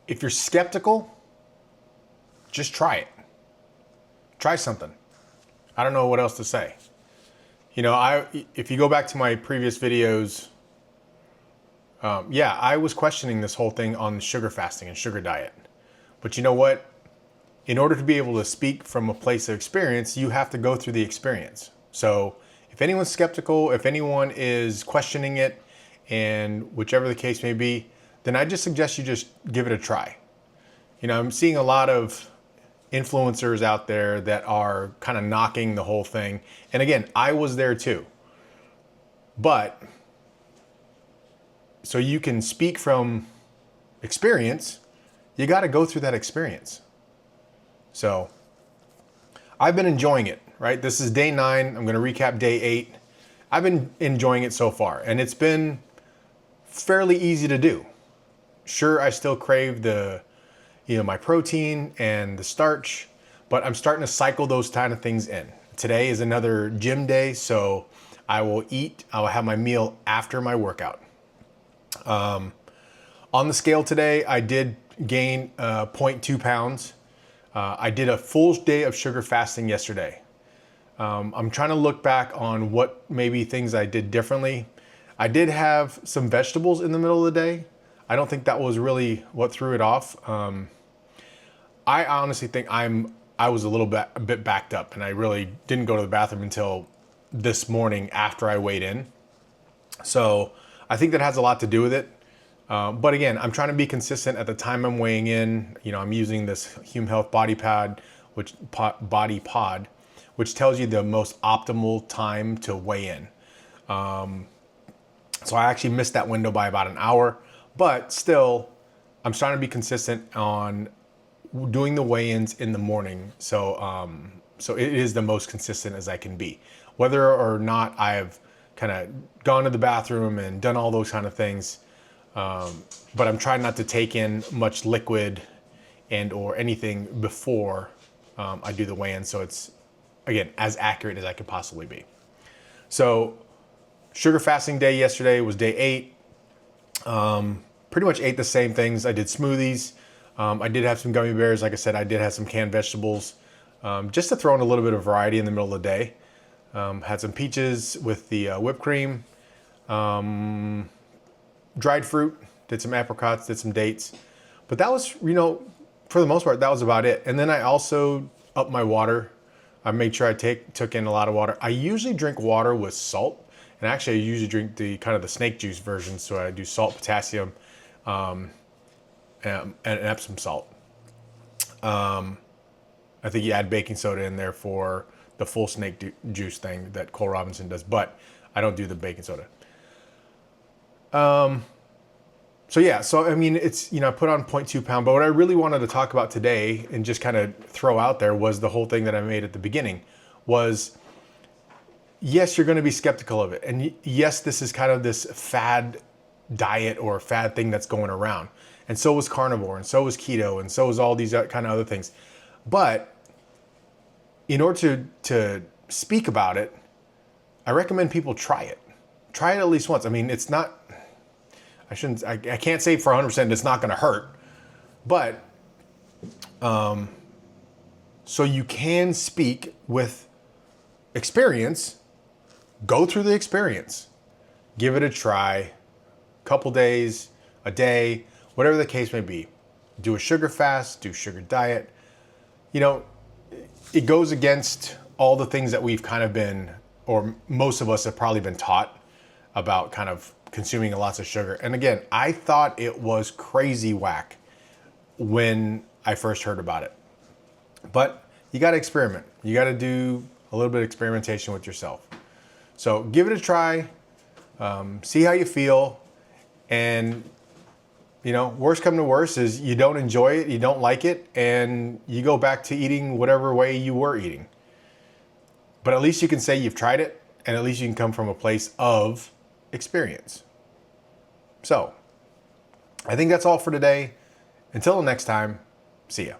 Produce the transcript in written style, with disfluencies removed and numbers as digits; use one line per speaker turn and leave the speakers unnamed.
if you're skeptical, just try it. Try something. I don't know what else to say. You know, if you go back to my previous videos, yeah, I was questioning this whole thing on sugar fasting and sugar diet. But you know what? In order to be able to speak from a place of experience, you have to go through the experience. So if anyone's skeptical, if anyone is questioning it, and whichever the case may be, then I just suggest you just give it a try. You know, I'm seeing a lot of influencers out there that are kind of knocking the whole thing. And again, I was there too. But so you can speak from experience, you got to go through that experience. So I've been enjoying it, right? This is day 9. I'm going to recap day 8. I've been enjoying it so far, and it's been fairly easy to do. Sure, I still crave my protein and the starch, but I'm starting to cycle those kind of things in. Today is another gym day, so I will have my meal after my workout. On the scale today, I did gain 0.2 pounds. I did a full day of sugar fasting yesterday. I'm trying to look back on what maybe things I did differently. I did have some vegetables in the middle of the day. I don't think that was really what threw it off. I honestly think I was a bit backed up, and I really didn't go to the bathroom until this morning after I weighed in. So I think that has a lot to do with it. But again, I'm trying to be consistent at the time I'm weighing in. You know, I'm using this Hume Health Body Pod, which tells you the most optimal time to weigh in. So I actually missed that window by about an hour, but still, I'm trying to be consistent on doing the weigh-ins in the morning. So it is the most consistent as I can be. Whether or not I've kind of gone to the bathroom and done all those kind of things, but I'm trying not to take in much liquid and or anything before I do the weigh-in. So it's, again, as accurate as I could possibly be. So sugar fasting day yesterday was day 8. Pretty much ate the same things. I did smoothies. I did have some gummy bears. Like I said, I did have some canned vegetables, just to throw in a little bit of variety in the middle of the day. Had some peaches with the whipped cream, dried fruit, did some apricots, did some dates. But that was, for the most part, that was about it. And then I also upped my water. I made sure I took in a lot of water. I usually drink water with salt. And actually, I usually drink the kind of the snake juice version. So I do salt, potassium, and Epsom salt. I think you add baking soda in there for the full snake juice thing that Cole Robinson does, but I don't do the baking soda. So yeah, I mean, it's, I put on 0.2 pound, but what I really wanted to talk about today and just kind of throw out there was the whole thing that I made at the beginning was, yes, you're going to be skeptical of it. And yes, this is kind of this fad diet or fad thing that's going around. And so was carnivore, and so was keto, and so was all these kind of other things. But in order to speak about it, I recommend people try it. Try it at least once. I mean, it's not, I can't say for 100% it's not going to hurt. But so you can speak with experience. Go through the experience. Give it a try. Couple days, a day, whatever the case may be. Do a sugar fast, do sugar diet. It goes against all the things that we've kind of been, or most of us have probably been taught about kind of consuming lots of sugar. And again, I thought it was crazy whack when I first heard about it. But you got to experiment. You got to do a little bit of experimentation with yourself. So give it a try, see how you feel. And, worst come to worst is you don't enjoy it, you don't like it, and you go back to eating whatever way you were eating. But at least you can say you've tried it, and at least you can come from a place of experience. So, I think that's all for today. Until the next time, see ya.